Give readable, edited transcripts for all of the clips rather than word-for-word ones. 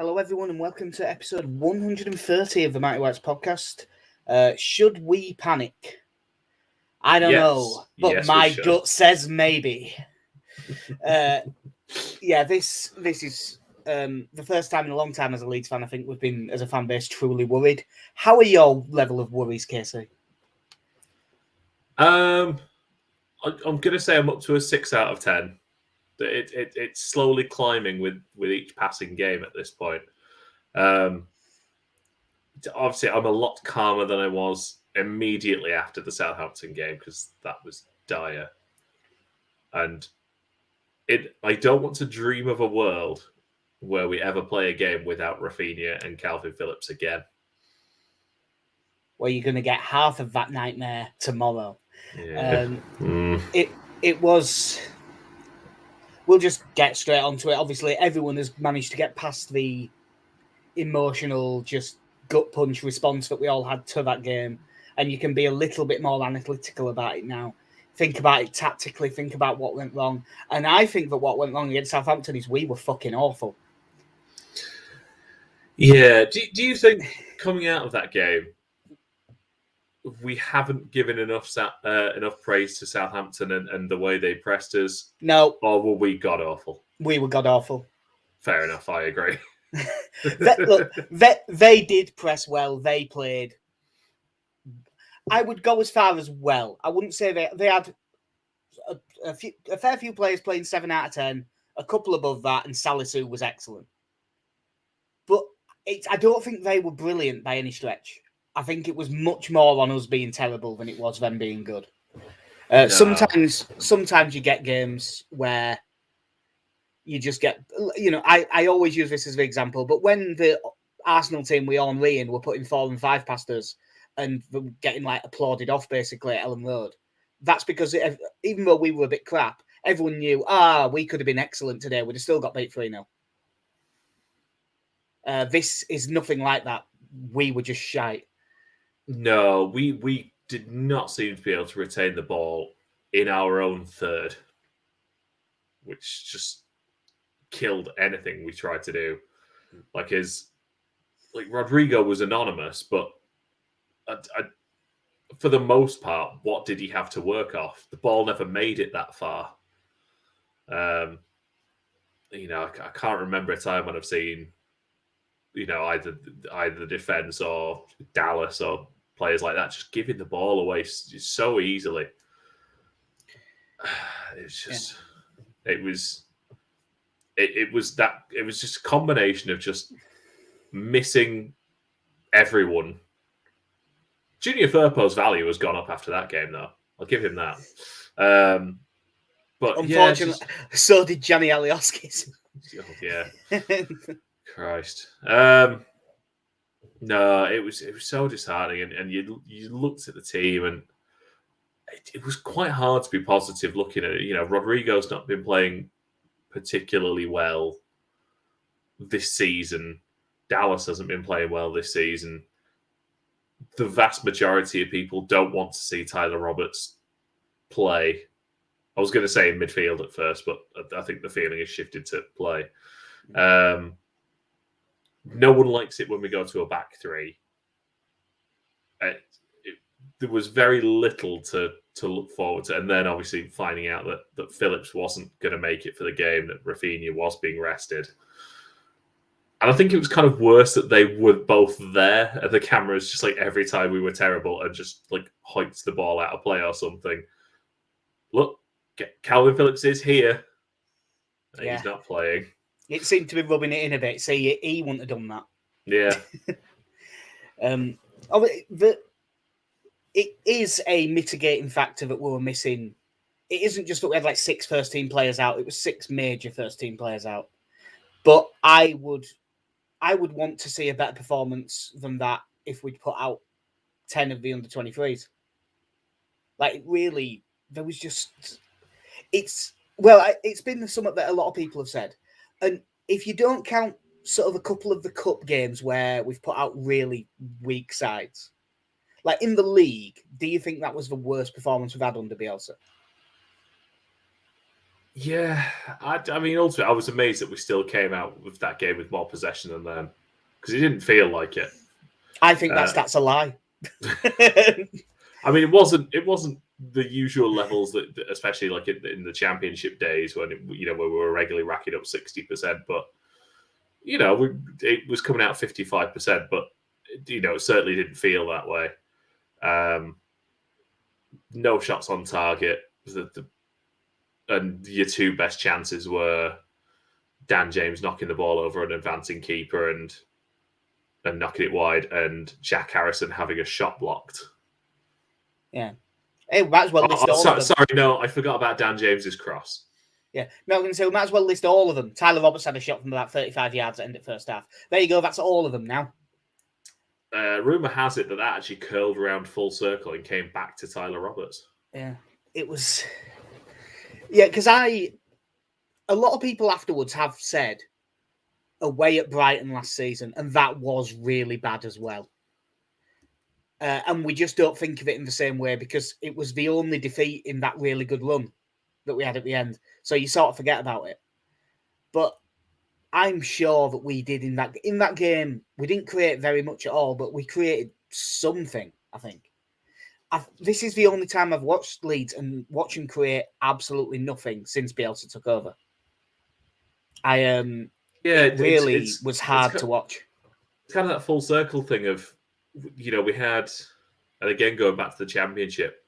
Hello, everyone, and welcome to episode 130 of the Mighty Whites podcast. Should we panic? I don't know, but my gut says maybe. This is the first time in a long time as a Leeds fan. I think we've been, as a fan base, truly worried. How are your level of worries, Casey? I'm going to say I'm up to a 6 out of 10. It's slowly climbing with each passing game at this point. Obviously, I'm a lot calmer than I was immediately after the Southampton game because that was dire. And I don't want to dream of a world where we ever play a game without Rafinha and Calvin Phillips again. Well, you're going to get half of that nightmare tomorrow. Yeah. It was... We'll just get straight onto it. Obviously, everyone has managed to get past the emotional, just gut punch response that we all had to that game. And you can be a little bit more analytical about it now. Think about it tactically, think about what went wrong. And I think that what went wrong against Southampton is we were fucking awful. Yeah. Do you think coming out of that game, we haven't given enough praise to Southampton and the way they pressed us? No. Or were we god-awful? We were god-awful. Fair enough, I agree. They did press well. They played. I would go as far as well. I wouldn't say they had a fair few players playing 7 out of 10, a couple above that, and Salisu was excellent. But I don't think they were brilliant by any stretch. I think it was much more on us being terrible than it was them being good. No. Sometimes you get games where you just get, I always use this as an example, but when the Arsenal team with Henry and were putting 4 and 5 past us and getting applauded off basically at Ellen Road, that's because even though we were a bit crap, everyone knew, we could have been excellent today. We'd have still got beat 3-0. This is nothing like that. We were just shite. No, we did not seem to be able to retain the ball in our own third, which just killed anything we tried to do. Rodrigo was anonymous, but for the most part, what did he have to work off? The ball never made it that far. I can't remember a time when I've seen, either the defense or Dallas or players like that just giving the ball away so easily. It's just, it was just a combination of just missing everyone. Junior Firpo's value has gone up after that game, though. I'll give him that. But unfortunately, so did Gianni Alioski's. Oh, yeah. Christ. No, it was so disheartening, and you looked at the team, and it was quite hard to be positive looking at it. Rodrigo's not been playing particularly well this season. Dallas hasn't been playing well this season. The vast majority of people don't want to see Tyler Roberts play. I was going to say in midfield at first, but I think the feeling has shifted to play. No one likes it when we go to a back three. There was very little to look forward to. And then obviously finding out that Phillips wasn't going to make it for the game, that Rafinha was being rested. And I think it was kind of worse that they were both there and the cameras just every time we were terrible and just hiked the ball out of play or something. Look, Calvin Phillips is here. And he's not playing. It seemed to be rubbing it in a bit. See, he wouldn't have done that. Yeah. It is a mitigating factor that we were missing. It isn't just that we had 6 first-team players out. It was 6 major first-team players out. But I would want to see a better performance than that if we'd put out 10 of the under-23s. Really, there was just... It's been something that a lot of people have said. And if you don't count sort of a couple of the cup games where we've put out really weak sides, in the league, do you think that was the worst performance we've had under Bielsa? Yeah, I mean, ultimately, I was amazed that we still came out with that game with more possession than them because it didn't feel like it. I think that's a lie. I mean, it wasn't the usual levels that especially like in the championship days when where we were regularly racking up 60%, but it was coming out 55%, but it certainly didn't feel that way. No shots on target. And your two best chances were Dan James knocking the ball over an advancing keeper and knocking it wide, and Jack Harrison having a shot blocked. Yeah. Hey, we might as well list all of them. Sorry, no, I forgot about Dan James's cross. Yeah, no, I'm going to say we might as well list all of them. Tyler Roberts had a shot from about 35 yards at the end of first half. There you go. That's all of them now. Rumour has it that actually curled around full circle and came back to Tyler Roberts. Yeah, it was... Yeah, because a lot of people afterwards have said away at Brighton last season, and that was really bad as well. And we just don't think of it in the same way because it was the only defeat in that really good run that we had at the end. So you sort of forget about it. But I'm sure that we did in that game. We didn't create very much at all, but we created something, I think. This is the only time I've watched Leeds and watched them create absolutely nothing since Bielsa took over. It really was hard to watch. It's kind of that full circle thing of, we had, and again, going back to the championship,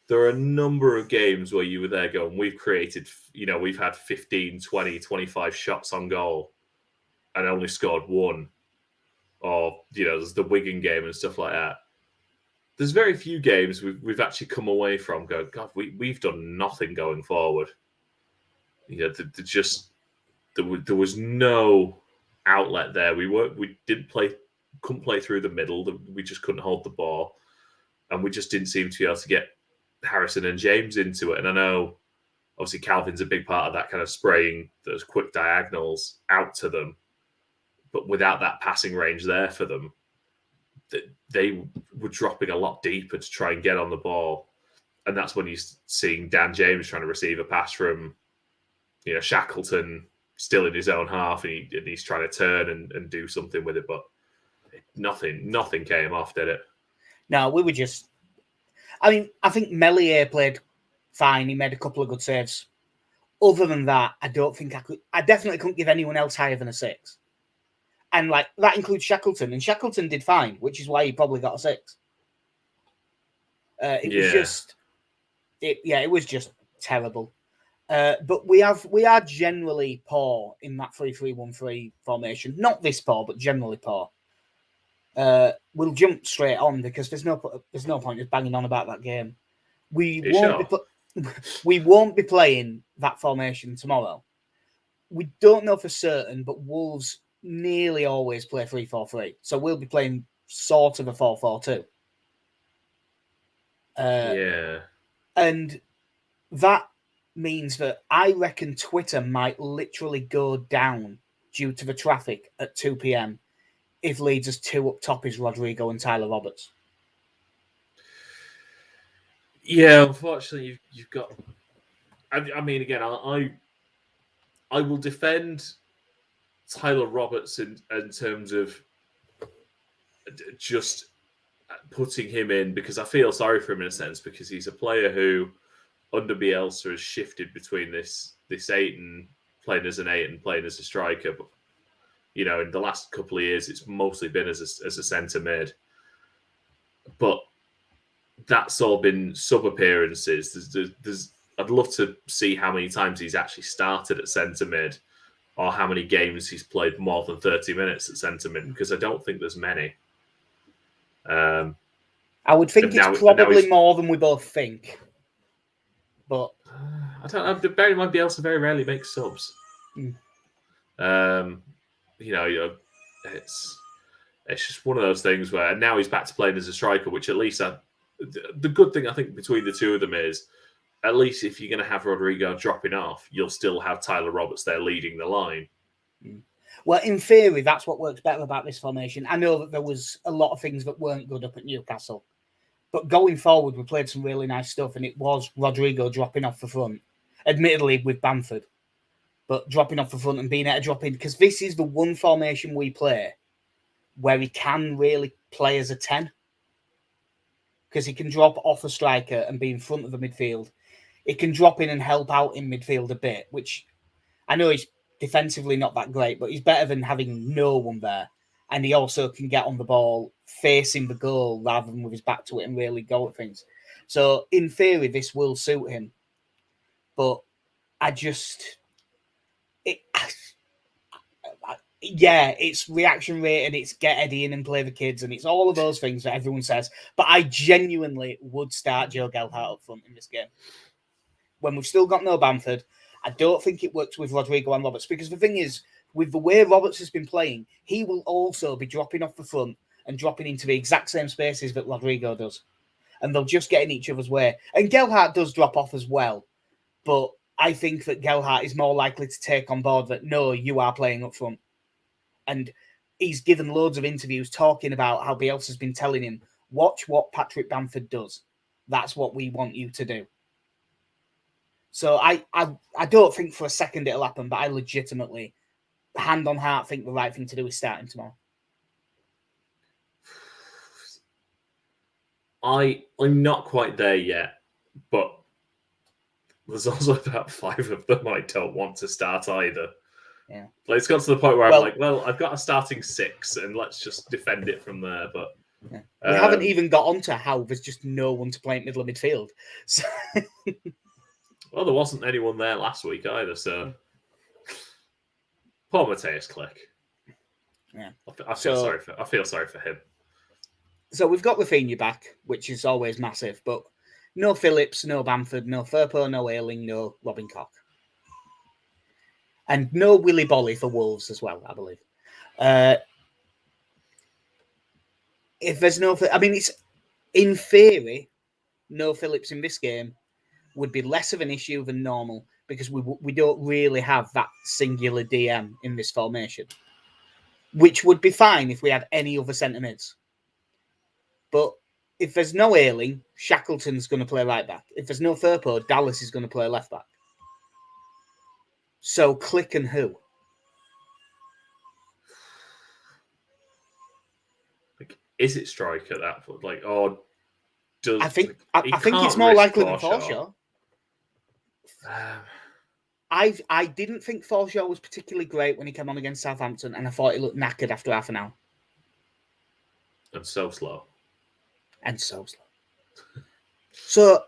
there are a number of games where you were there going, we've created, we've had 15, 20, 25 shots on goal and only scored one. Or, there's the Wigan game and stuff like that. There's very few games we've actually come away from going, God, we've done nothing going forward. There was no outlet there. Couldn't play through the middle. We just couldn't hold the ball, and we just didn't seem to be able to get Harrison and James into it. And I know, obviously, Calvin's a big part of that kind of spraying those quick diagonals out to them, but without that passing range there for them, they were dropping a lot deeper to try and get on the ball. And that's when you're seeing Dan James trying to receive a pass from, Shackleton still in his own half, and he's trying to turn and do something with it, but nothing came off, did it? No, we were just... I mean, I think Melier played fine. He made a couple of good saves. Other than that, I don't think I could... I definitely couldn't give anyone else higher than a 6. And, that includes Shackleton. And Shackleton did fine, which is why he probably got a 6. It was just terrible. But we are generally poor in that 3-3-1-3 formation. Not this poor, but generally poor. We'll jump straight on because there's no point in banging on about that game. We won't be playing that formation tomorrow. We don't know for certain, but Wolves nearly always play 3-4-3, so we'll be playing sort of a 4-4-2. And that means that I reckon Twitter might literally go down due to the traffic at 2 p.m. if Leeds' 2 up top is Rodrigo and Tyler Roberts. Yeah, unfortunately, you've got... I mean, again, I will defend Tyler Roberts in terms of just putting him in because I feel sorry for him in a sense because he's a player who, under Bielsa, has shifted between this 8 and playing as an 8 and playing as a striker. But, in the last couple of years, it's mostly been as a centre mid. But that's all been sub appearances. I'd love to see how many times he's actually started at centre mid or how many games he's played more than 30 minutes at centre mid because I don't think there's many. I would think it's probably more than we both think. But I don't know. Bear in mind, Bielsa very rarely makes subs. It's just one of those things where now he's back to playing as a striker, which at least the good thing I think between the two of them is at least if you're going to have Rodrigo dropping off, you'll still have Tyler Roberts there leading the line. Well, in theory, that's what works better about this formation. I know that there was a lot of things that weren't good up at Newcastle. But going forward, we played some really nice stuff, and it was Rodrigo dropping off the front. admittedly with Bamford, but dropping off the front and being able to drop in, because this is the one formation we play where he can really play as a 10, because he can drop off a striker and be in front of the midfield. He can drop in and help out in midfield a bit, which I know he's defensively not that great, but he's better than having no one there. And he also can get on the ball facing the goal rather than with his back to it and really go at things. So in theory, this will suit him. But I just... it's reaction rate and it's get Eddie in and play the kids and it's all of those things that everyone says. But I genuinely would start Joe Gelhardt up front in this game. When we've still got no Bamford, I don't think it works with Rodrigo and Roberts, because the thing is, with the way Roberts has been playing, he will also be dropping off the front and dropping into the exact same spaces that Rodrigo does. And they'll just get in each other's way. And Gelhardt does drop off as well. But I think that Gelhardt is more likely to take on board that, no, you are playing up front. And he's given loads of interviews talking about how Bielsa's been telling him, watch what Patrick Bamford does. That's what we want you to do. So I don't think for a second it'll happen, but I legitimately, hand on heart, think the right thing to do is start him tomorrow. I'm not quite there yet, but there's also about 5 of them I don't want to start either. Yeah, like it's got to the point where I'm like, well, I've got a starting 6, and let's just defend it from there. But yeah. We haven't even got onto how there's just no one to play in middle of midfield. So... well, there wasn't anyone there last week either, so poor Mateus Click. Yeah, I feel sorry for him. So we've got Rafinha back, which is always massive, but no Phillips, no Bamford, no Firpo, no Ayling, no Robin Koch. And no Willy Bolly for Wolves as well, I believe. If there's no... I mean, it's... In theory, no Phillips in this game would be less of an issue than normal, because we don't really have that singular DM in this formation, which would be fine if we had any other centre mids. But if there's no Ayling, Shackleton's going to play right back. If there's no Firpo, Dallas is going to play left back. So Click and who? Like, is it Strike at that point? Like, or does I think it's more likely than Forshaw. I didn't think Forshaw was particularly great when he came on against Southampton, and I thought he looked knackered after half an hour. And so slow. So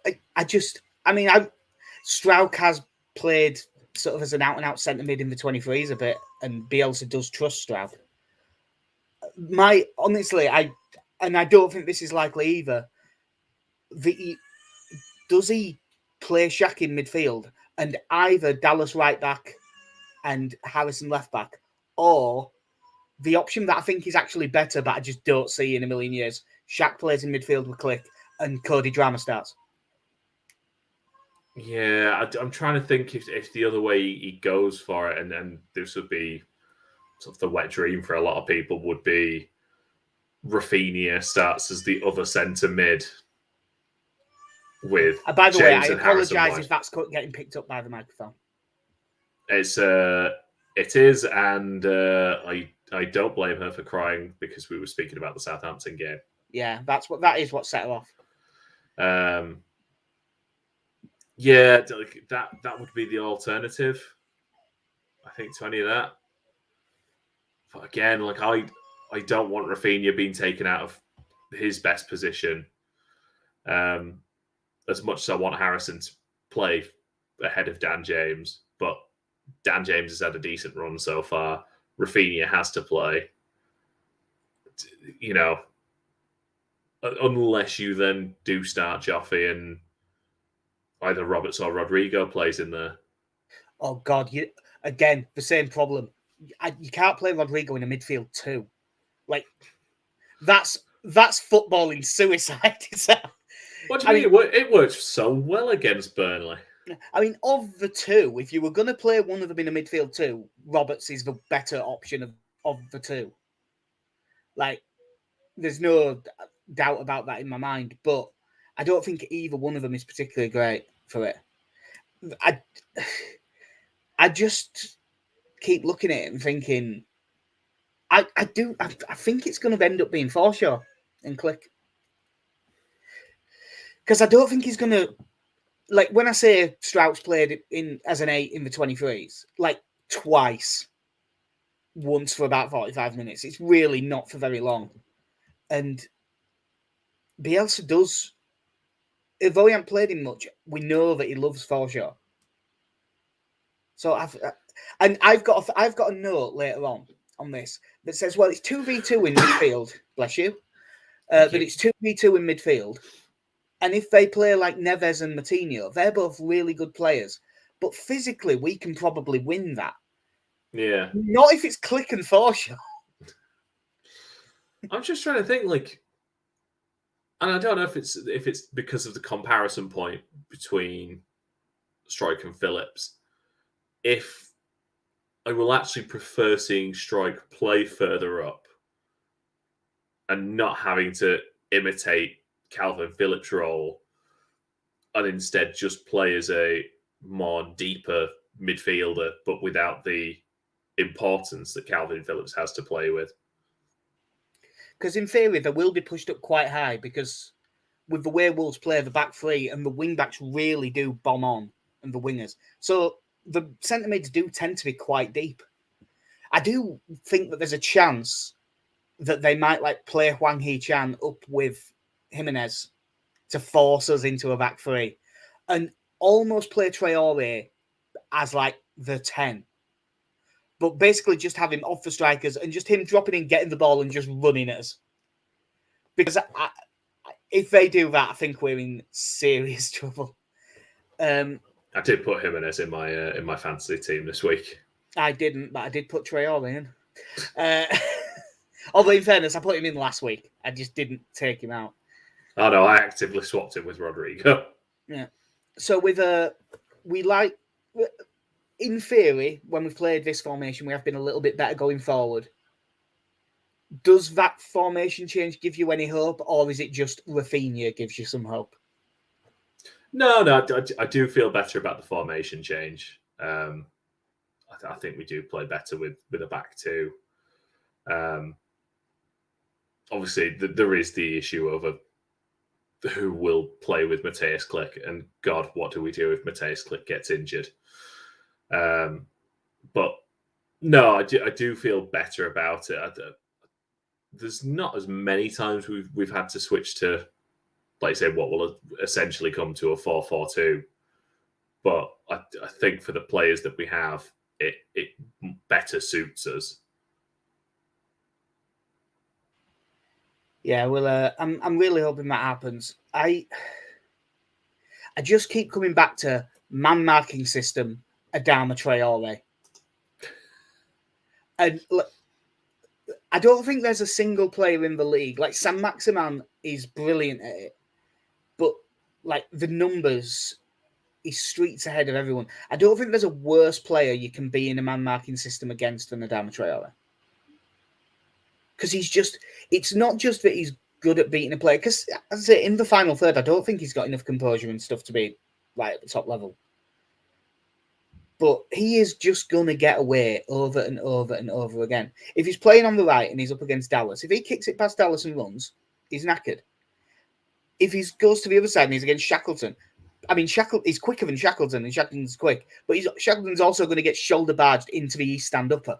Strauch has played sort of as an out-and-out centre mid in the 23s a bit, and Bielsa does trust Strauch. Honestly, I don't think this is likely either. Does he play Shaq in midfield and either Dallas right back and Harrison left back, or the option that I think is actually better, but I just don't see in a million years, Shaq plays in midfield with Click and Cody Drama starts? Yeah, I'm trying to think if the other way he goes for it, and then this would be sort of the wet dream for a lot of people, would be Rafinha starts as the other centre mid with by the James way, I and Harrison apologise White. if that's getting picked up by the microphone. It is, and I don't blame her for crying, because we were speaking about the Southampton game. Yeah, that is what set her off. Yeah, that would be the alternative, I think, to any of that. But again, like I don't want Rafinha being taken out of his best position. As much as I want Harrison to play ahead of Dan James, but Dan James has had a decent run so far. Rafinha has to play. You know, unless you then do start Joffrey and either Roberts or Rodrigo plays in there. Oh, God. Again, the same problem. You can't play Rodrigo in a midfield too. Like, that's footballing suicide. What do you mean? It works so well against Burnley. I mean, of the two, if you were going to play one of them in a midfield too, Roberts is the better option of the two. Like, there's no doubt about that in my mind. But I don't think either one of them is particularly great for it. I just keep looking at it and thinking, I think it's going to end up being Forshaw and Click. Because I don't think he's going to, like, when I say Strout's played in as an 8 in the 23s, like twice, once for about 45 minutes. It's really not for very long. And Bielsa does, although he hasn't played him much, we know that he loves Forshaw. So I've got a note later on this that says, well, it's 2v2 in midfield, bless you, but it's 2v2 in midfield. And if they play like Neves and Moutinho, they're both really good players. But physically, we can probably win that. Yeah. Not if it's Click and Forshaw. I'm just trying to think, like, and I don't know if it's because of the comparison point between Strike and Phillips. If I will actually prefer seeing Strike play further up and not having to imitate Calvin Phillips' role, and instead just play as a more deeper midfielder, but without the importance that Calvin Phillips has to play with. Because in theory, they will be pushed up quite high because with the way Wolves play the back three and the wing backs really do bomb on and the wingers. So the centre mids do tend to be quite deep. I do think that there's a chance that they might like play Hwang Hee-chan up with Jimenez to force us into a back three and almost play Traore as like the 10. But basically just have him off the strikers and just him dropping in, getting the ball and just running at us. Because if they do that, I think we're in serious trouble. I did put Jimenez in my fantasy team this week. I didn't, but I did put Traore in. Although in fairness, I put him in last week. I just didn't take him out. Oh no, I actively swapped him with Rodrigo. Yeah. So with we like, in theory, when we've played this formation, we have been a little bit better going forward. Does that formation change give you any hope, or is it just Rafinha gives you some hope? No, I do feel better about the formation change. I think we do play better with a back two. Obviously, there is the issue of who will play with Mateusz Klich, and God, what do we do if Mateusz Klich gets injured? But no, I do feel better about it. There's not as many times we've had to switch to, like I say, what will essentially come to a 4-4-2. But I think for the players that we have, it better suits us. Yeah, well, I'm really hoping that happens. I just keep coming back to man marking system, Adama Traore, and look, I don't think there's a single player in the league like Saint-Maximin is brilliant at it, but like the numbers, he's streets ahead of everyone. I don't think there's a worse player you can be in a man marking system against than Adama Traore. Because it's not just that he's good at beating a player. Because, as I say, in the final third, I don't think he's got enough composure and stuff to be right at the top level. But he is just going to get away over and over and over again. If he's playing on the right and he's up against Dallas, if he kicks it past Dallas and runs, he's knackered. If he goes to the other side and he's against Shackleton, I mean, he's quicker than Shackleton, and Shackleton's quick, but Shackleton's also going to get shoulder barged into the East stand upper.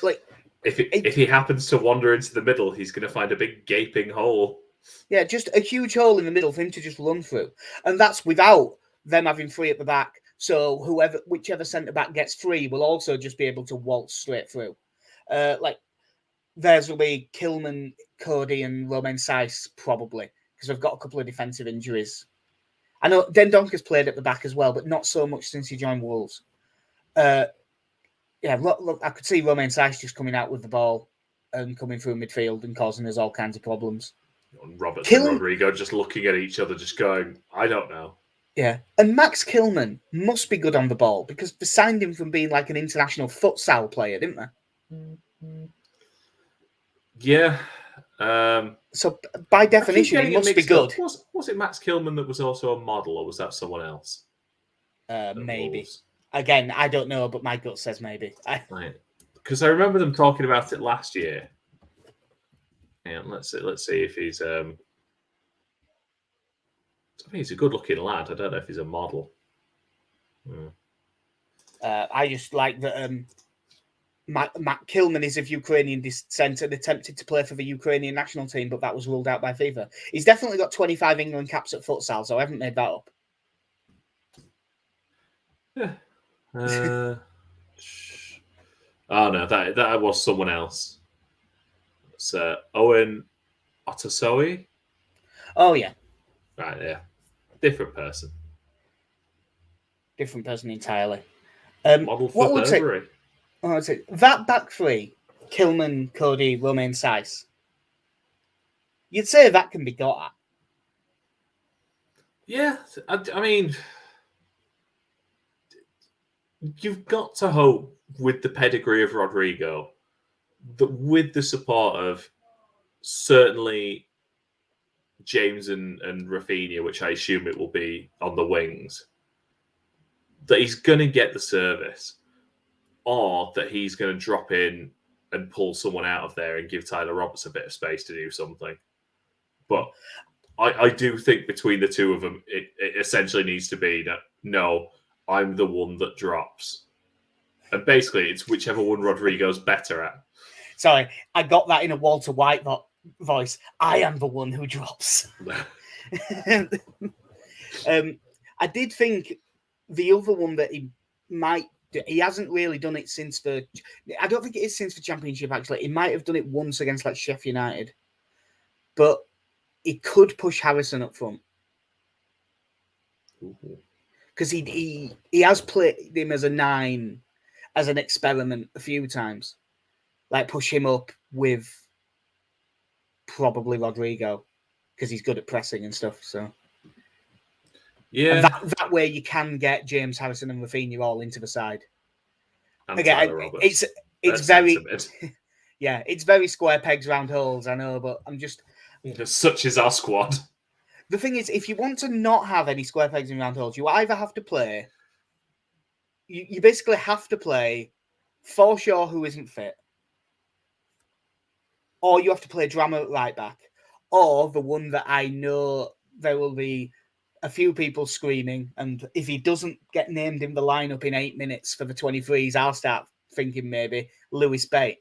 Like, if he happens to wander into the middle, he's going to find a big gaping hole. Yeah, just a huge hole in the middle for him to just run through, and that's without them having three at the back. So whichever centre back gets free will also just be able to waltz straight through. Like theirs will be Kilman, Cody, and Romain Saiss probably because they've got a couple of defensive injuries. I know Dendonker's played at the back as well, but not so much since he joined Wolves. Yeah, look, I could see Romain Saiss just coming out with the ball and coming through midfield and causing us all kinds of problems. Roberts and Rodrigo just looking at each other, just going, I don't know. Yeah, and Max Kilman must be good on the ball because they signed him from being like an international futsal player, didn't they? Yeah, So by definition, he must be good. Was it Max Kilman that was also a model, or was that someone else? Maybe. Again, I don't know, but my gut says maybe. Because I remember them talking about it last year. Yeah, let's see if he's. I think he's a good-looking lad. I don't know if he's a model. I just like that. Matt Kilman is of Ukrainian descent and attempted to play for the Ukrainian national team, but that was ruled out by FIFA. He's definitely got 25 England caps at futsal, so I haven't made that up. Yeah. Oh no, that was someone else. It's Owen Otasoe. Oh yeah. Right, yeah. Different person. Different person entirely. Model for Burberry. What would say? That back three, Kilman, Cody, Romain Saiss. You'd say that can be got at. Yeah, I mean, you've got to hope with the pedigree of Rodrigo that with the support of certainly James and Rafinha, which I assume it will be on the wings, that he's going to get the service, or that he's going to drop in and pull someone out of there and give Tyler Roberts a bit of space to do something. But I do think between the two of them, it essentially needs to be that, no, I'm the one that drops. And basically, it's whichever one Rodrigo's better at. Sorry, I got that in a Walter White voice. I am the one who drops. I did think the other one that he hasn't really done it since I don't think it is since the Championship, actually. He might have done it once against like Sheffield United. But he could push Harrison up front. Because he has played him as a 9, as an experiment a few times. Like push him up with probably Rodrigo. Because he's good at pressing and stuff, so... Yeah. And that way you can get James Harrison and Rafinha all into the side. And again, it's very yeah, it's very square pegs round holes, I know, but I'm just such is our squad. The thing is, if you want to not have any square pegs in round holes, you either have to play you basically have to play Forshaw, who isn't fit, or you have to play Drama at right back, or the one that I know there will be a few people screaming, and if he doesn't get named in the lineup in 8 minutes for the 23s, I'll start thinking maybe Lewis Bate.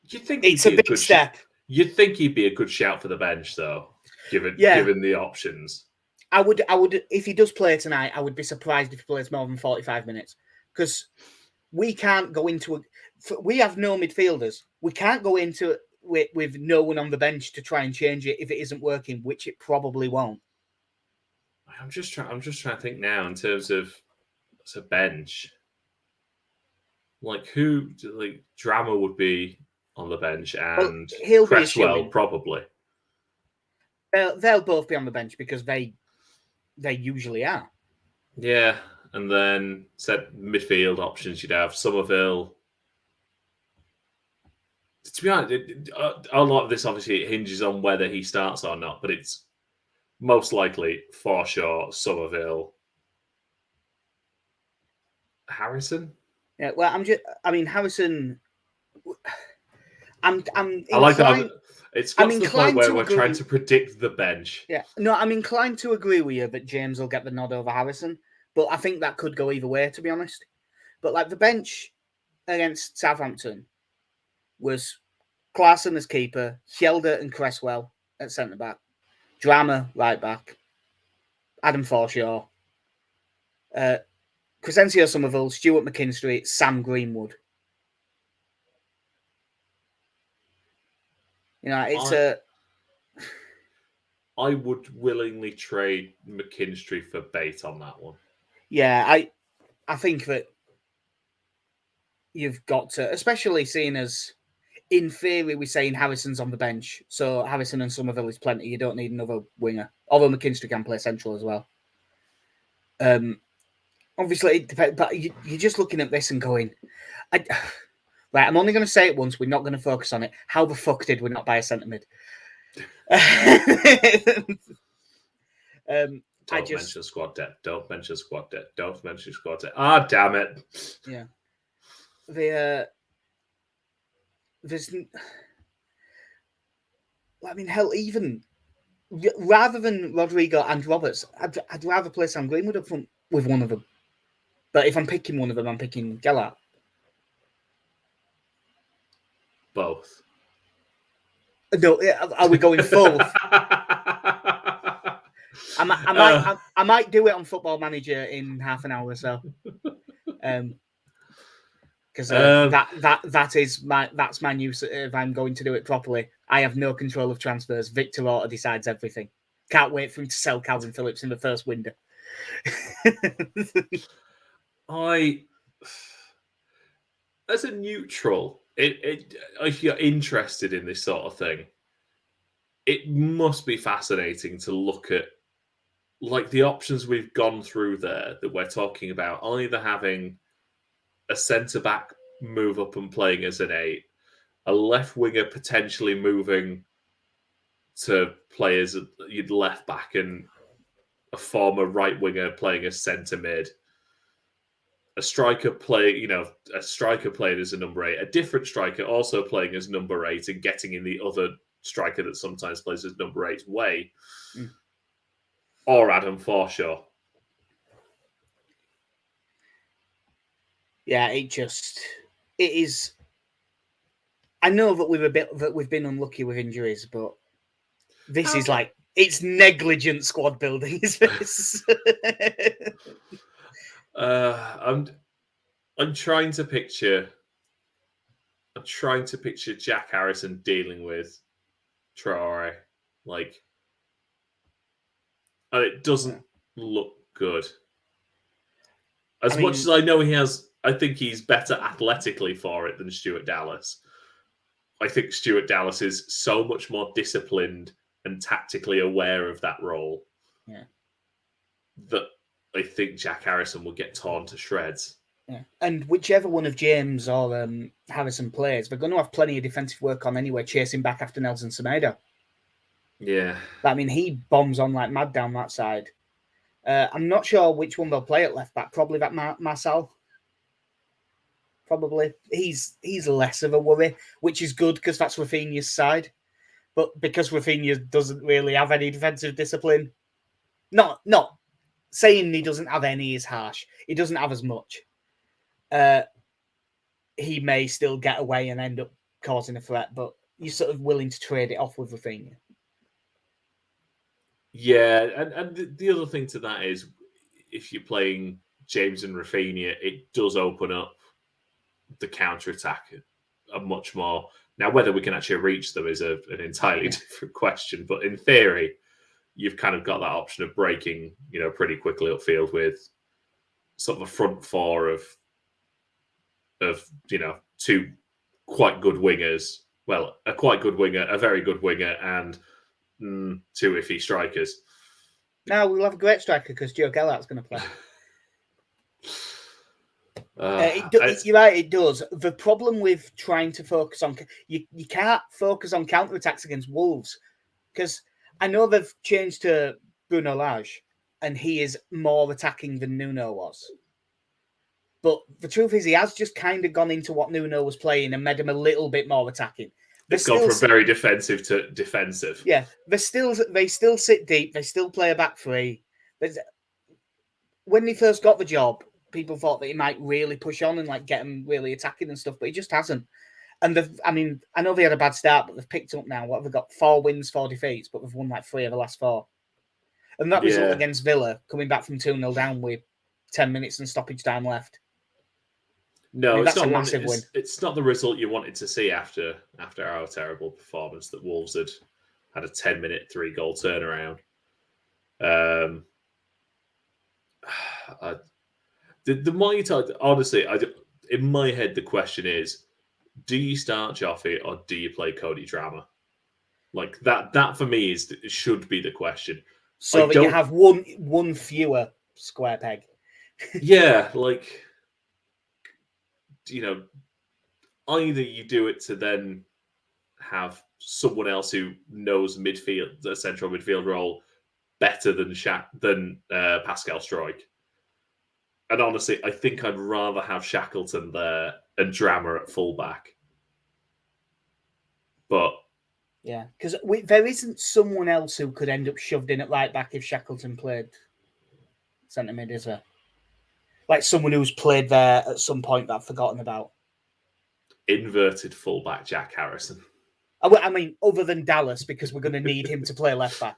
You think it's a big step? You'd think he'd be a good shout for the bench, though, given the options. I would. If he does play tonight, I would be surprised if he plays more than 45 minutes, because we can't go into we have no midfielders. We can't go into it with no one on the bench to try and change it if it isn't working, which it probably won't. I'm just trying to think now in terms of as a bench. Like who? Like Drama would be on the bench, and he'll Cresswell probably. They'll both be on the bench because they usually are. Yeah, and then said midfield options. You'd have Somerville. To be honest, a lot of this obviously hinges on whether he starts or not, but it's most likely Forshaw, Somerville, Harrison. Yeah, well, Harrison. I like that. It's got to the point where we're trying to predict the bench. Yeah, no, I'm inclined to agree with you that James will get the nod over Harrison, but I think that could go either way, to be honest. But like the bench against Southampton was Klaassen as keeper, Shelder and Cresswell at centre back, Drama right back, Adam Forshaw, Crescencio Somerville, Stuart McKinstry, Sam Greenwood. You know, it's I would willingly trade McKinstry for Bate on that one. Yeah, I think that you've got to, especially seeing as, in theory, we're saying Harrison's on the bench. So Harrison and Somerville is plenty. You don't need another winger. Although McKinstry can play central as well. Obviously, it depends, but you're just looking at this and going, Right, I'm only going to say it once. We're not going to focus on it. How the fuck did we not buy a centre mid? Don't mention squad depth. Don't mention squad depth. Don't mention squad depth. Ah, damn it. Yeah. There's. I mean, hell, even rather than Rodrigo and Roberts, I'd rather play Sam Greenwood up front with one of them. But if I'm picking one of them, I'm picking Gellert. Both. No, are we going full? I might do it on Football Manager in half an hour or so. Because that's my news. If I'm going to do it properly, I have no control of transfers. Victor Orta decides everything. Can't wait for him to sell Calvin Phillips in the first window. As a neutral, if you're interested in this sort of thing, it must be fascinating to look at like the options we've gone through there that we're talking about, either having a centre-back move up and playing as an 8, a left winger potentially moving to play as you'd left back, and a former right winger playing as centre mid, a striker playing as a number 8, a different striker also playing as number 8 and getting in the other striker that sometimes plays as number 8's way, or Adam Forshaw. Yeah, it is. I know that we've been unlucky with injuries, but this is like it's negligent squad building. Is this? I'm trying to picture Jack Harrison dealing with Traore, like, and it doesn't look good. As much as I know I think he's better athletically for it than Stuart Dallas. I think Stuart Dallas is so much more disciplined and tactically aware of that role. Yeah. That I think Jack Harrison will get torn to shreds. Yeah. And whichever one of James or Harrison plays, they're going to have plenty of defensive work on anyway, chasing back after Nelson Semedo. Yeah. I mean, he bombs on like mad down that side. I'm not sure which one they'll play at left back. Probably that Marcel. Probably. He's less of a worry, which is good because that's Rafinha's side. But because Rafinha doesn't really have any defensive discipline, not saying he doesn't have any is harsh. He doesn't have as much. He may still get away and end up causing a threat, but you're sort of willing to trade it off with Rafinha. Yeah, and the other thing to that is, if you're playing James and Rafinha, it does open up the counter-attack much more. Now, whether we can actually reach them is an entirely different question, but in theory, you've kind of got that option of breaking, pretty quickly upfield with sort of a front four of two quite good wingers. Well, a quite good winger, a very good winger, and two iffy strikers. Now we'll have a great striker because Joe Gellart's going to play. You're right, it does. The problem with trying to focus on... You can't focus on counter-attacks against Wolves because I know they've changed to Bruno Lage and he is more attacking than Nuno was. But the truth is he has just kind of gone into what Nuno was playing and made him a little bit more attacking. It's gone from very defensive to defensive. Yeah, they still sit deep. They still play a back three. When he first got the job, people thought that he might really push on and like get him really attacking and stuff, but he just hasn't. And I know they had a bad start, but they've picked up now. What have they got? 4 wins, 4 defeats, but they've won like 3 of the last 4. And that result against Villa, coming back from 2-0 down with 10 minutes and stoppage time left. No, that's a massive win. It's not the result you wanted to see after our terrible performance that Wolves had a 10-minute 3-goal turnaround. The more you talk, honestly, in my head, the question is, do you start Joffrey or do you play Cody Drama? Like that for me should be the question. So that you have one fewer square peg. Yeah, like, either you do it to then have someone else who knows midfield, the central midfield role better than Pascal Struijk. And honestly, I think I'd rather have Shackleton there and Drammer at fullback. But yeah, because there isn't someone else who could end up shoved in at right back if Shackleton played centre mid, is there? Like someone who's played there at some point that I've forgotten about. Inverted fullback Jack Harrison. I mean, other than Dallas, because we're going to need him to play left back.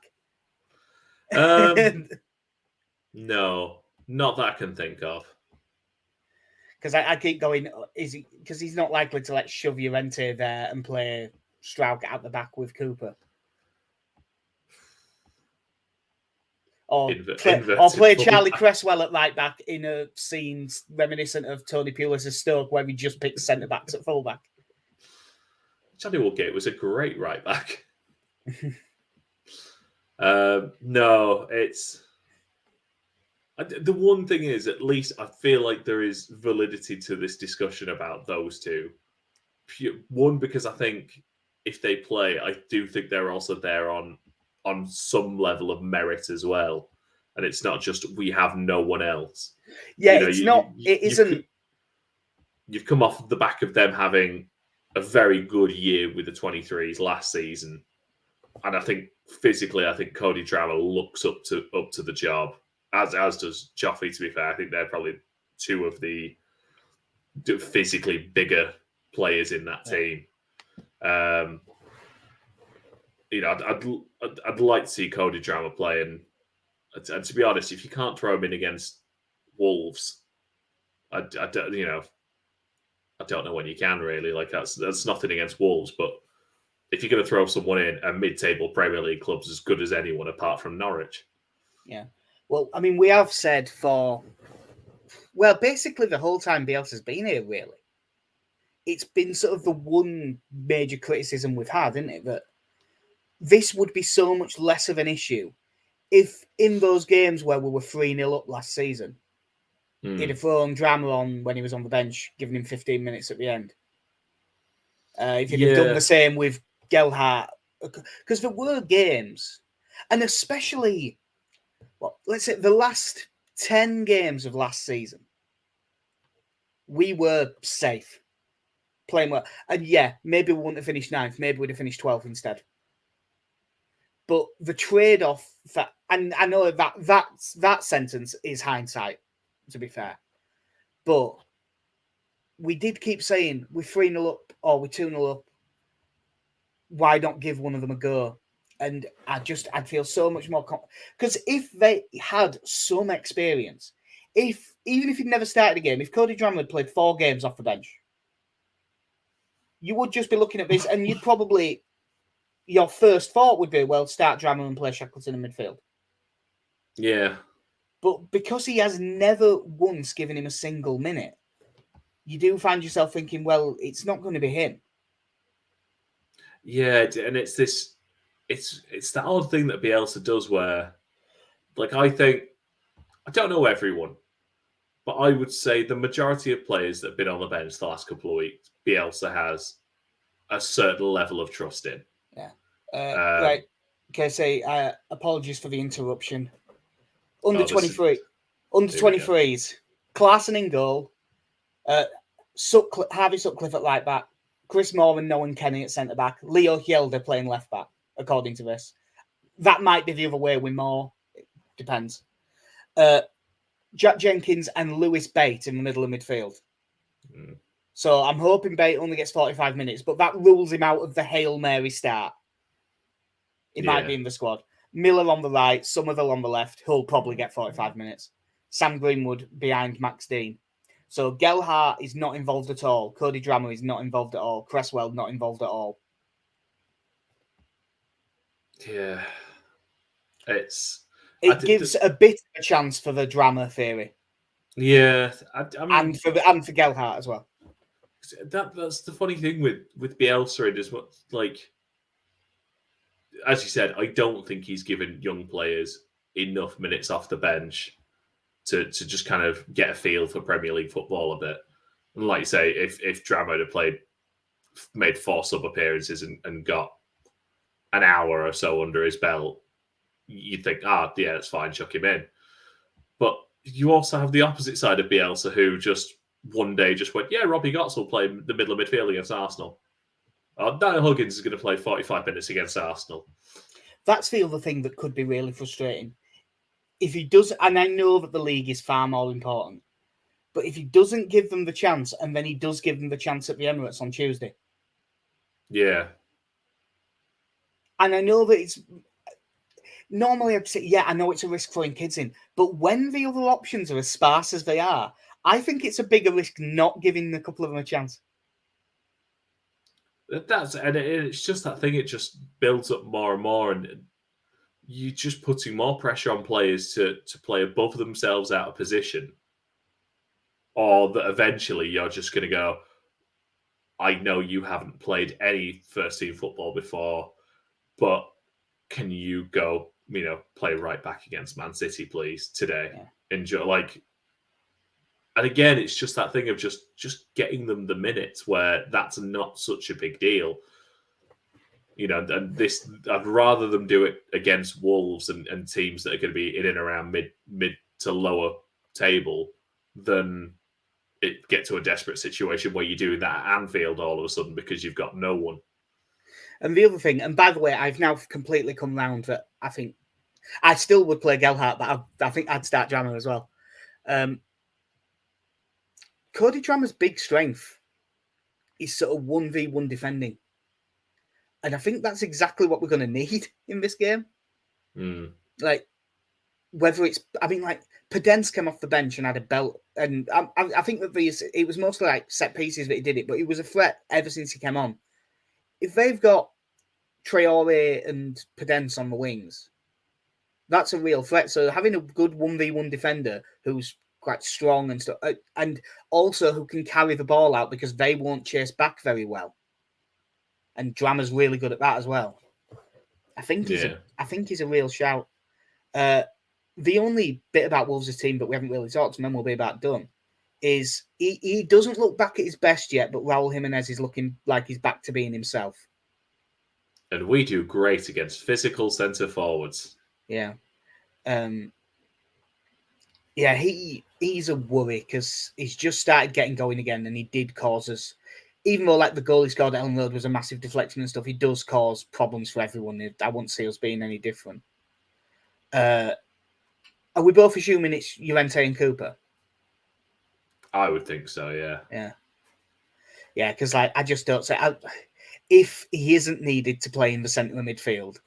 No, not that I can think of. Because I keep going, is he? Because he's not likely to let shove Llorente there and play Struijk at the back with Cooper. Or play Charlie Cresswell at right back in a scene reminiscent of Tony Pulis' Stoke, where he just picks centre backs at full back. Johnny Woodgate was a great right back. No, it's the one thing is, at least I feel like there is validity to this discussion about those two. One, because I think if they play, I do think they're also there on some level of merit as well, and it's not just we have no one else. Yeah, it's not. It isn't. You've come off the back of them having a very good year with the 23s last season, and I think physically, I think Cody Drammer looks up to the job, as does Joffrey. To be fair, I think they're probably two of the physically bigger players in that team. I'd like to see Cody Drammer play, and to be honest, if you can't throw him in against Wolves, I don't know when you can really. Like that's nothing against Wolves, but if you're going to throw someone in, a mid-table Premier League club's as good as anyone apart from Norwich. Yeah, well, I mean, we have said basically the whole time Bielsa's been here, really. It's been sort of the one major criticism we've had, isn't it? That this would be so much less of an issue if in those games where we were 3-0 up last season, he'd have thrown Drammer on when he was on the bench, giving him 15 minutes at the end. If he'd have done the same with Gelhardt, because there were games, and especially, let's say the last 10 games of last season, we were safe, playing well. And yeah, maybe we wouldn't have finished 9th, maybe we'd have finished 12th instead. But the trade-off, and I know that sentence is hindsight, to be fair. But we did keep saying, we're 3-0 up or we're 2-0 up. Why not give one of them a go? And I'd feel so much more because if they had some experience, even if he'd never started a game, if Cody Drammer had played 4 games off the bench, you would just be looking at this and you'd probably, your first thought would be, well, start Drammer and play Shackleton in midfield. Yeah. But because he has never once given him a single minute, you do find yourself thinking, well, it's not going to be him. Yeah, and it's that odd thing that Bielsa does where, like, I don't know everyone, but I would say the majority of players that have been on the bench the last couple of weeks, Bielsa has a certain level of trust in. Yeah. Right. Okay, say apologies for the interruption. Under 23s, Clarkson in goal, Harvey Sutcliffe at right back, Chris Moore and Nolan Kenny at centre back, Leo Hjelde playing left back, according to this. That might be the other way with Moore. It depends. Jack Jenkins and Lewis Bate in the middle of midfield. So I'm hoping Bate only gets 45 minutes, but that rules him out of the Hail Mary start. He might be in the squad. Miller on the right, Somerville on the left. He'll probably get 45 minutes. Sam Greenwood behind Max Dean. So Gelhardt is not involved at all. Cody Drammer is not involved at all. Cresswell not involved at all. Yeah. It gives a bit of a chance for the Drammer theory. Yeah. I mean, and for Gelhardt as well. That's the funny thing with Bielsa is what, like, as you said, I don't think he's given young players enough minutes off the bench to just kind of get a feel for Premier League football a bit. And like you say, if Drammer had played made 4 sub appearances and got an hour or so under his belt, you'd think, yeah, that's fine, chuck him in. But you also have the opposite side of Bielsa, who just one day just went, yeah, Robbie Gotts will play the middle of midfield against Arsenal. Daniel Huggins is going to play 45 minutes against Arsenal. That's the other thing that could be really frustrating. If he does, and I know that the league is far more important, but if he doesn't give them the chance, and then he does give them the chance at the Emirates on Tuesday. Yeah. And I know that it's... Normally I'd say, yeah, I know it's a risk throwing kids in, but when the other options are as sparse as they are, I think it's a bigger risk not giving a couple of them a chance. It's just that thing, it just builds up more and more, and you're just putting more pressure on players to play above themselves out of position, or that eventually you're just going to go, I know you haven't played any first team football before, but can you go, play right back against Man City, please, today? Yeah. Enjoy, and again, it's just that thing of just getting them the minutes where that's not such a big deal. And this, I'd rather them do it against Wolves and teams that are going to be in and around mid to lower table than it get to a desperate situation where you're doing that at Anfield all of a sudden because you've got no one. And the other thing, and by the way, I've now completely come round that I think I still would play Gelhardt, but I think I'd start Drammer as well. Cody Drammer's big strength is sort of 1v1 defending. And I think that's exactly what we're going to need in this game. Mm. Whether it's, Podence came off the bench and had a belt. And I think that it was mostly set pieces that he did it, but he was a threat ever since he came on. If they've got Traore and Podence on the wings, that's a real threat. So having a good 1v1 defender who's quite strong and stuff, and also who can carry the ball out because they won't chase back very well. And Drammer's really good at that as well. I think he's a real shout. The only bit about Wolves' team that we haven't really talked, and then we'll be about done, is he doesn't look back at his best yet, but Raul Jimenez is looking like he's back to being himself. And we do great against physical centre forwards. Yeah. He's a worry because he's just started getting going again, and he did cause us, even though the goal he scored at Ellen Road was a massive deflection and stuff, he does cause problems for everyone. I won't see us being any different. Are we both assuming it's Llorente and Cooper? I would think so, yeah. Yeah. Yeah, because I just don't say... if he isn't needed to play in the centre of midfield,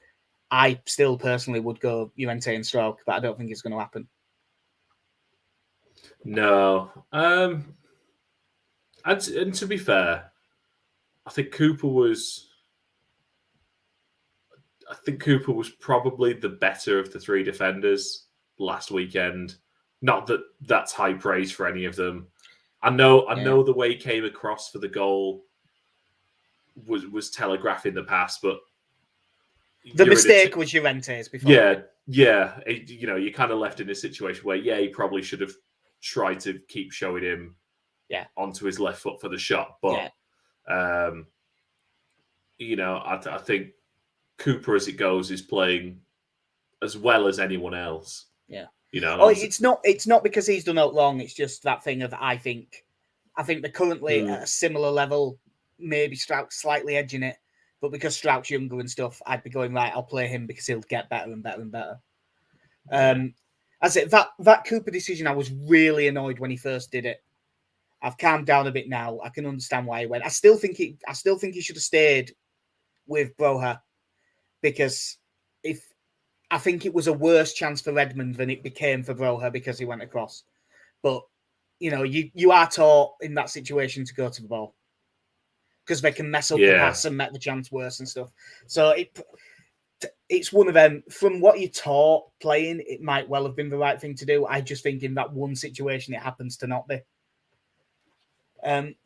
I still personally would go Llorente and Stroke, but I don't think it's going to happen. No. And to be fair, I think Cooper was probably the better of the three defenders last weekend. Not that that's high praise for any of them. I know the way he came across for the goal was telegraphing the pass, but the mistake was Llorente's before. Yeah. You're kind of left in a situation where, he probably should have tried to keep showing him onto his left foot for the shot. But, I think Cooper, as it goes, is playing as well as anyone else. Yeah. It's not because he's done out long. It's just that thing of I think they're currently at a similar level. Maybe Strout's slightly edging it, but because Strout's younger and stuff, I'd be going right. I'll play him because he'll get better and better and better. As it that Cooper decision, I was really annoyed when he first did it. I've calmed down a bit now. I can understand why he went. I still think he should have stayed with Broha because I think it was a worse chance for Redmond than it became for Broha because he went across. But you are taught in that situation to go to the ball because they can mess up the pass and make the chance worse and stuff. So it's one of them. From what you're taught playing, it might well have been the right thing to do. I just think in that one situation, it happens to not be.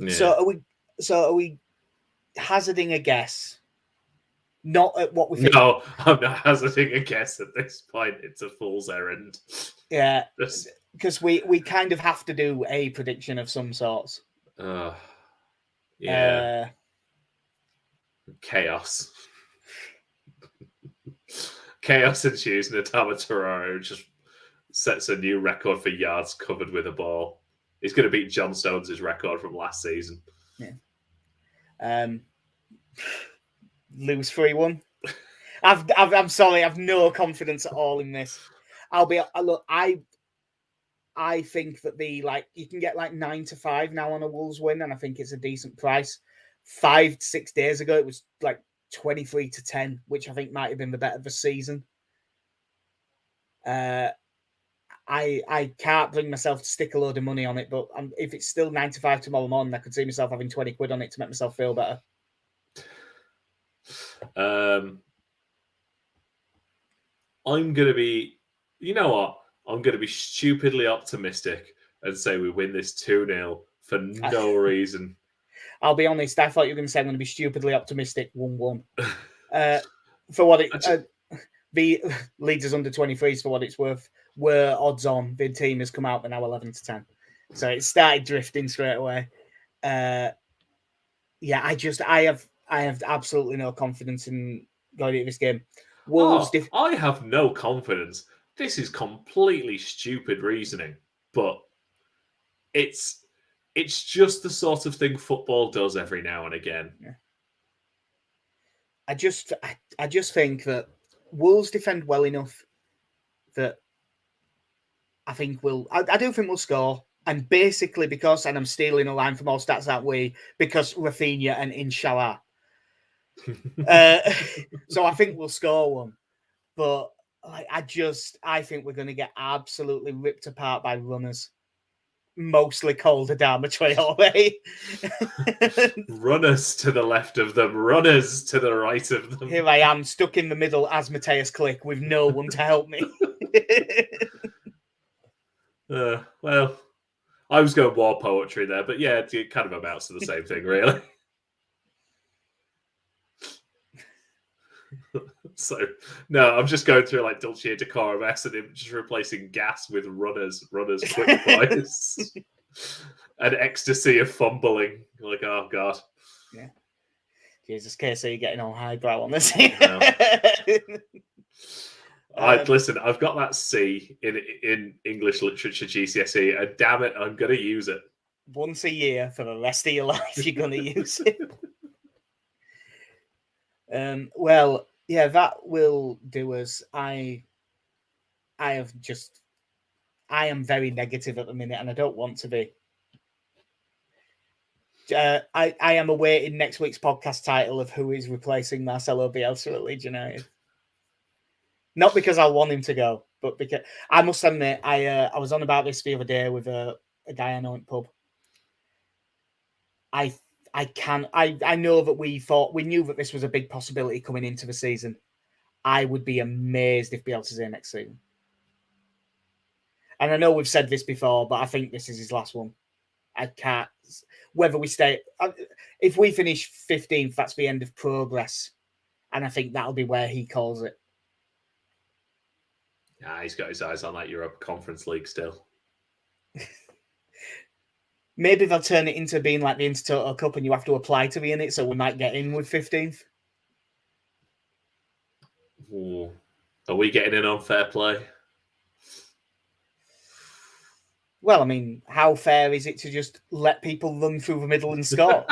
So are we hazarding a guess? Not at what we think. No, I'm not hazarding a guess at this point. It's a fool's errand. Yeah, because we kind of have to do a prediction of some sorts. Yeah. Chaos. Chaos ensues and Adama Traore just sets a new record for yards covered with a ball. He's going to beat John Stones' record from last season. Yeah. Lose 3-1. I'm sorry, I've no confidence at all in this. I think that you can get like 9-5 now on a Wolves win, and I think it's a decent price. 5-6 days ago, it was like 23-10, which I think might have been the bet of the season. I can't bring myself to stick a load of money on it, but if it's still 9-5 tomorrow morning, I could see myself having 20 quid on it to make myself feel better. I'm going to be, you know what? I'm going to be stupidly optimistic and say we win this 2-0 for no reason. I'll be honest, I thought you were going to say I'm going to be stupidly optimistic 1-1. For what the Leeds under 23s, for what it's worth, were odds on. The team has come out, they're now 11-10. So it started drifting straight away. I have absolutely no confidence in going into this game. Wolves. I have no confidence. This is completely stupid reasoning, but it's just the sort of thing football does every now and again. Yeah. I just think that Wolves defend well enough that I think I do think we'll score. And basically because, and I'm stealing a line from All Stats That Way, because Rafinha and Inshallah. So I think we'll score one. But I think we're going to get absolutely ripped apart by runners. Mostly called Adama Traore. Runners to the left of them, runners to the right of them. Here I am, stuck in the middle as Mateus Click with no one to help me. Well, I was going war poetry there, but yeah, it kind of amounts to the same thing, really. So, no, I'm just going through like Dulce et Decorum S and just replacing gas with runners quick boys. An ecstasy of fumbling. Like, oh, God. Yeah. Jesus, Casey, you're getting all highbrow on this. Listen, I've got that C in English literature GCSE, and damn it, I'm going to use it. Once a year for the rest of your life, you're going to use it. Well, yeah, that will do us. I am very negative at the minute, and I don't want to be. I am awaiting next week's podcast title of who is replacing Marcelo Bielsa at Leeds United. Not because I want him to go, but because I must admit, I was on about this the other day with a guy I know in pub. I know that we knew that this was a big possibility coming into the season. I would be amazed if Bielsa's here next season. And I know we've said this before, but I think this is his last one. I can't. Whether we stay, if we finish 15th, that's the end of progress, and I think that'll be where he calls it. Yeah, he's got his eyes on that Europa Conference League still. Maybe they'll turn it into being like the Intertoto Cup and you have to apply to be in it, so we might get in with 15th. Ooh. Are we getting in on fair play? Well, I mean, how fair is it to just let people run through the middle and score?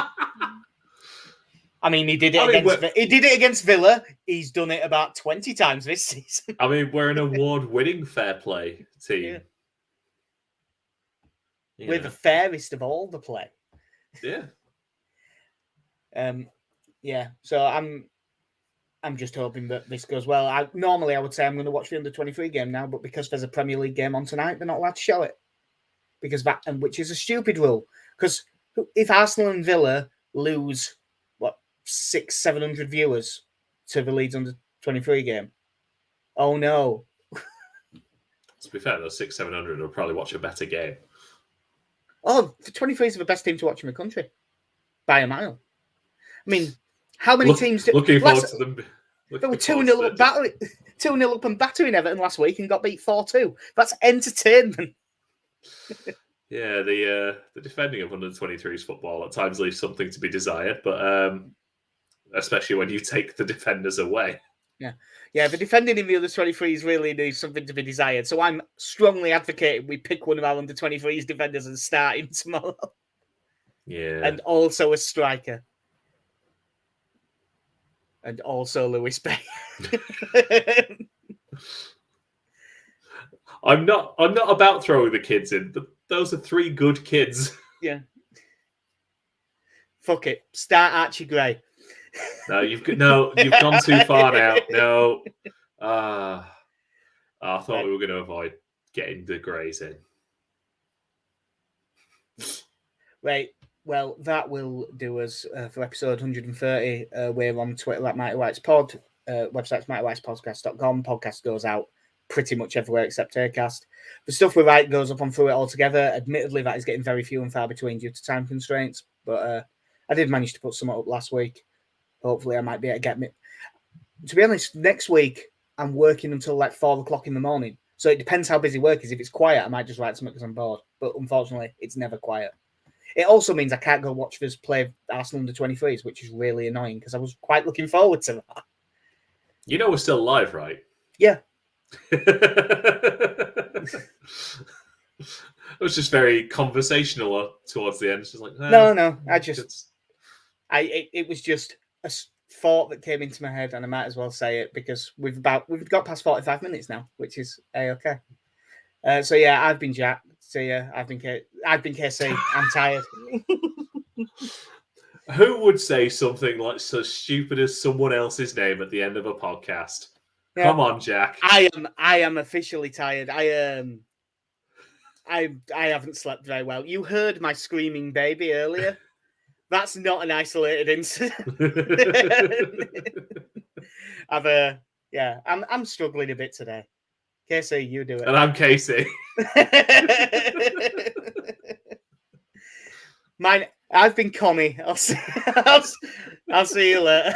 I mean, he did it against Villa. He's done it about 20 times this season. I mean, we're an award-winning fair play team. Yeah. We're the fairest of all the play. Yeah. Yeah. So I'm just hoping that this goes well. Normally I would say I'm going to watch the under-23 game now, but because there's a Premier League game on tonight, they're not allowed to show it. Which is a stupid rule. Because if Arsenal and Villa lose 600-700 viewers to the Leeds under-23 game, oh no. To be fair, those 600-700 will probably watch a better game. Oh, the 23s are the best team to watch in the country by a mile. I mean, how many teams? Looking forward to them. They were 2-0 up and battering Everton last week and got beat 4-2. That's entertainment. Yeah, the defending of under-23s football at times leaves something to be desired, but especially when you take the defenders away. Yeah, the defending in the under 23s really needs something to be desired. So I'm strongly advocating we pick one of our under 23s defenders and start him tomorrow. Yeah. And also a striker. And also Lewis Bay. I'm not about throwing the kids in, but those are 3 good kids. Yeah. Fuck it. Start Archie Gray. No, you've gone too far now. No. I thought we were going to avoid getting the Greys in. Right. Well, that will do us for episode 130. We're on Twitter at Mighty Whites Pod. Website's mightywhitespodcast.com. Podcast goes out pretty much everywhere except Aircast. The stuff we write goes up on Through It All Together. Admittedly, that is getting very few and far between due to time constraints. But I did manage to put some up last week. Hopefully, I might be able to get me. To be honest, next week, I'm working until like 4 o'clock in the morning. So it depends how busy work is. If it's quiet, I might just write something because I'm bored. But unfortunately, it's never quiet. It also means I can't go watch this play Arsenal under 23s, which is really annoying because I was quite looking forward to that. You know we're still live, right? Yeah. It was just very conversational towards the end. It's just like no. It was just a thought that came into my head, and I might as well say it because we've got past 45 minutes now, which is okay. So yeah, I've been Jack. See ya. I've been KC. I'm tired. Who would say something like so stupid as someone else's name at the end of a podcast? Yeah. Come on, Jack. I am officially tired. I haven't slept very well. You heard my screaming baby earlier. That's not an isolated incident. I'm struggling a bit today. Casey, you do it. And I'm Casey. I've been Connie. I'll see you later.